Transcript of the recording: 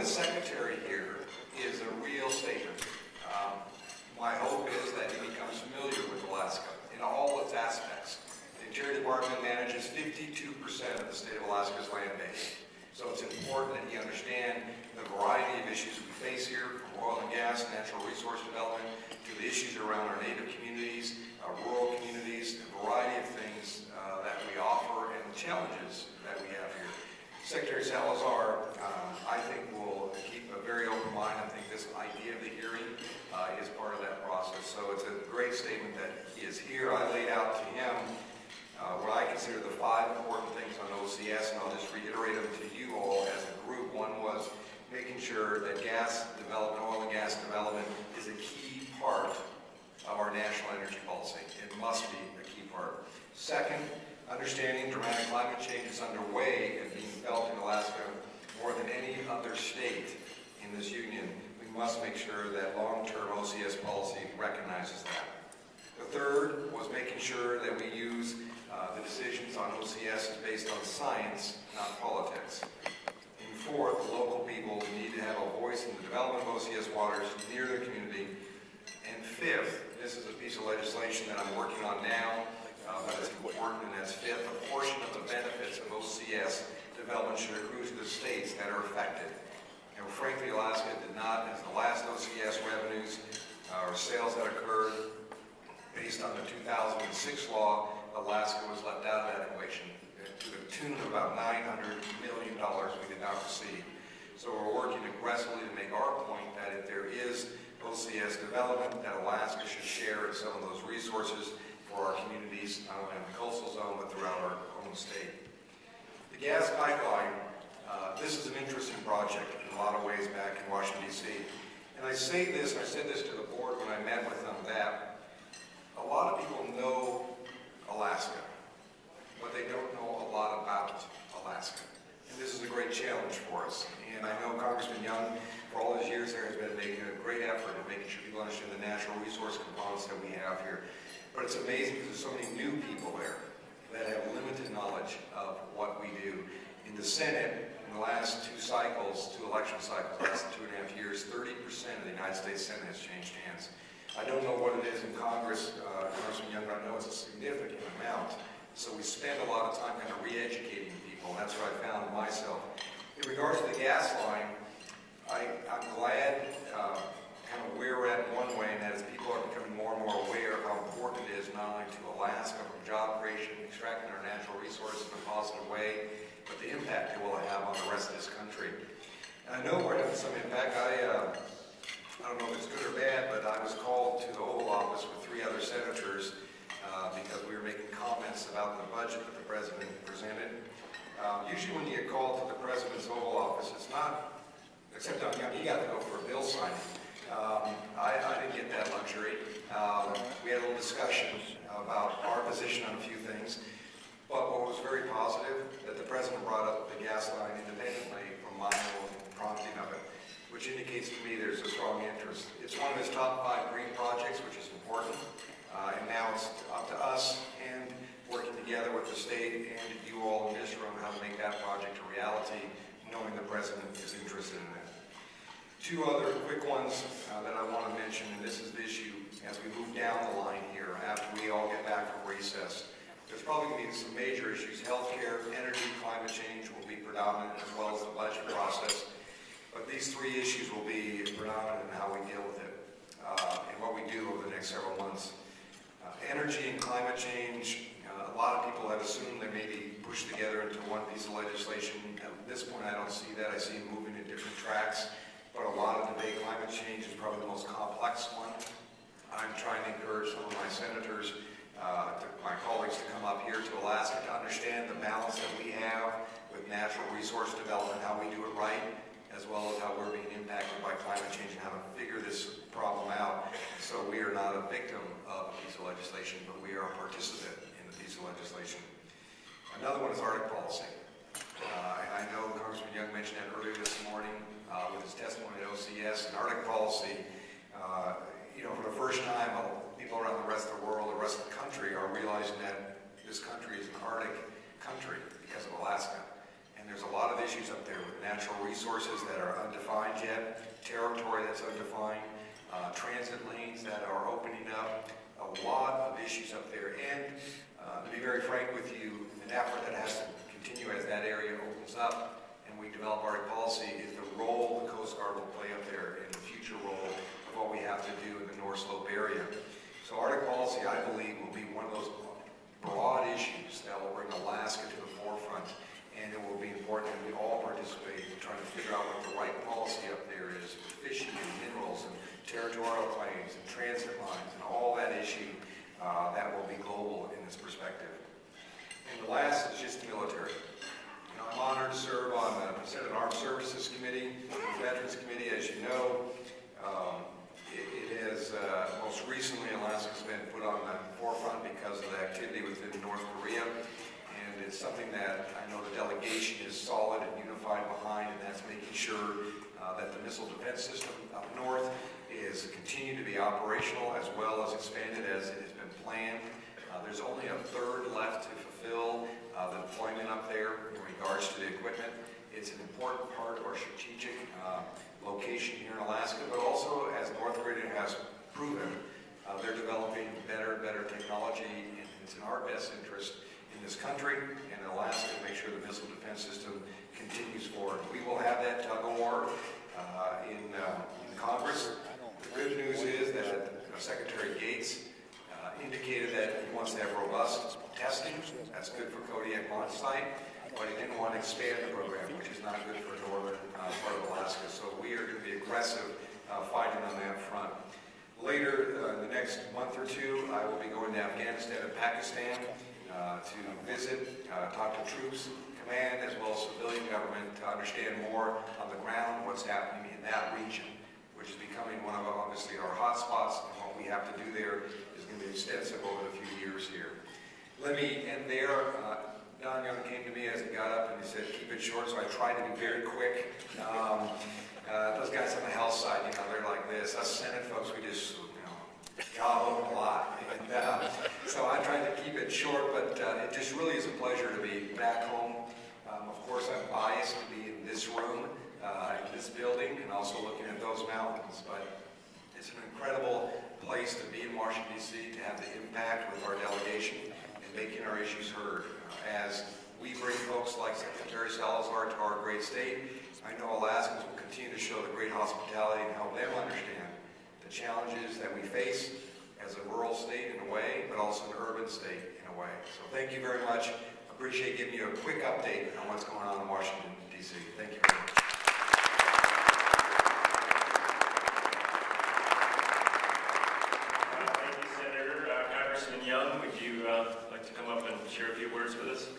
the secretary here is a real statement. My hope is that he becomes familiar with Alaska in all its aspects. The Interior Department manages 52% of the state of Alaska's land base. So it's important that he understand the variety of issues we face here, from oil and gas, natural resource development, to the issues around our native communities, our rural communities, a variety of things that we offer and the challenges that we have here. Secretary Salazar, I think, will keep a very open mind. I think this idea of the hearing is part of that process. So it's a great statement that he is here. I laid out to him what I consider the 5 important things on OCS, and I'll just reiterate them to you all as a group. One was making sure that gas development, oil and gas development, is a key part of our national energy policy. It must be a key part. Second, understanding dramatic climate change is underway and being felt in Alaska more than any other state in this union. We must make sure that long-term OCS policy recognizes that. The third was making sure that we use the decisions on OCS is based on science, not politics. And fourth, the local people need to have a voice in the development of OCS waters near their community. And fifth, this is a piece of legislation that I'm working on now, but it's important, and that's fifth, a portion of the benefits of OCS development should accrue to the states that are affected. And frankly, Alaska did not, as the last OCS revenues or sales that occurred based on the 2006 law, Alaska was left out of that equation to the tune of about $900 million we did not receive. So we're working aggressively to make our point that if there is OCS development, that Alaska should share in some of those resources for our communities, not only in the coastal zone, but throughout our own state. The gas pipeline, this is an interesting project in a lot of ways back in Washington, D.C. And I say this, and I said this to the board when I met with them, that a lot of people know Alaska, but they don't know a lot about Alaska. And this is a great challenge for us. And I know Congressman Young, for all his years there, has been making a great effort in making sure people understand the natural resource components that we have here. But it's amazing because there's so many new people there that have limited knowledge of what we do. In the Senate, in the last 2 cycles, 2 election cycles, the last 2.5 years, 30% of the United States Senate has changed hands. I don't know what it is in Congress, Congressman Young, but I know it's a significant amount. So we spend a lot of time kind of re-educating people, and that's what I found myself. In regards to the gas line, I'm glad kind of where we're at in one way, and that is people are becoming more and more aware of how important it is not only to Alaska from job creation, extracting our natural resources in a positive way, but the impact it will have on the rest of this country. And I know we're having some impact. I don't know if it's good or bad, but I was called to the Oval Office with 3 other senators because we were making comments about the budget that the President presented. Usually when you get called to the President's Oval Office, it's not, except on he got to go for a bill signing. I didn't get that luxury. We had a little discussion about our position on a few things, but what was very positive, that the President brought up the gas line independently from my own prompting of it, which indicates to me there's a strong interest. It's one of his top 5 green projects, which is important, and now it's up to us and working together with the state and you all in this room how to make that project a reality, knowing the President is interested in it. 2 other quick ones that I want to mention, and this is the issue as we move down the line here after we all get back from recess. There's probably going to be some major issues. Healthcare, energy, climate change will be predominant, as well as the budget process. But these 3 issues will be predominant in how we deal with it and what we do over the next several months. Energy and climate change, a lot of people have assumed they may be pushed together into one piece of legislation. At this point, I don't see that. I see them moving in different tracks. But a lot of debate, climate change is probably the most complex one. I'm trying to encourage some of my senators, my colleagues to come up here to Alaska to understand the balance that we have with natural resource development, how we do it right, as well as how we're being impacted by climate change and how to figure this problem out. So we are not a victim of a piece of legislation, but we are a participant in the piece of legislation. Another one is Arctic policy. And I know Congressman Young mentioned that earlier this morning with his testimony at OCS. And Arctic policy, for the first time, people around the rest of the world, the rest of the country, are realizing that this country is an Arctic country because of Alaska. And And there's a lot of issues up there with natural resources that are undefined yet, territory that's undefined, transit lanes that are opening up, a lot of issues up there. And to be very frank with you, an effort that has to continue as that area opens up and we develop our policy is the role the Coast Guard will play up there and the future role of what we have to do in the North Slope area. So Arctic policy, I believe, will be one of those broad issues that will bring Alaska to the forefront, and it will be important that we all participate in trying to figure out what the right policy up there is with fishing and minerals and territorial claims and transit lines and all that issue that will be global in this perspective. And the last is just the military. You know, I'm honored to serve on the Senate Armed Services Committee, the Veterans Committee, as you know. It has, most recently, Alaska's been put on the forefront because of the activity within North Korea. And it's something that I know the delegation is solid and unified behind, and that's making sure that the missile defense system up north is continued to be operational as well as expanded as it has been planned. There's only a third left to fulfill the deployment up there in regards to the equipment. It's an important part of our strategic location here in Alaska, but also, as North Korea has proven, they're developing better technology, and it's in our best interest in this country and in Alaska to make sure the missile defense system continues forward. We will have that tug of war in Congress. The good news is that Secretary Gates indicated that he wants to have robust testing. That's good for Kodiak launch site, but he didn't want to expand the program, which is not good for northern part of Alaska. So we are going to be aggressive fighting on that front. Later, in the next month or two, I will be going to Afghanistan and Pakistan to visit, talk to troops, command, as well as civilian government to understand more on the ground what's happening in that region, which is becoming one of, obviously, our hot spots, and what we have to do there is going to be extensive over the few years here. Let me end there. Don Young came to me as he got up and he said, keep it short, so I tried to be very quick. Those guys on the health side, you know, they're like this. Us Senate folks, we just, you know, gobble a lot. And so I tried to keep it short, but it just really is a pleasure to be back home. Of course, I'm biased to be in this room, in this building, and also looking at those mountains, but it's an incredible place to be in Washington, D.C., to have the impact with our delegation and making our issues heard. As we bring folks like Secretary Salazar to our great state, I know Alaskans will continue to show the great hospitality and help them understand the challenges that we face as a rural state in a way, but also an urban state in a way. So thank you very much. Appreciate giving you a quick update on what's going on in Washington, D.C. Thank you very much. Thank you, Senator. Congressman Young, would you like to come up and share a few words with us?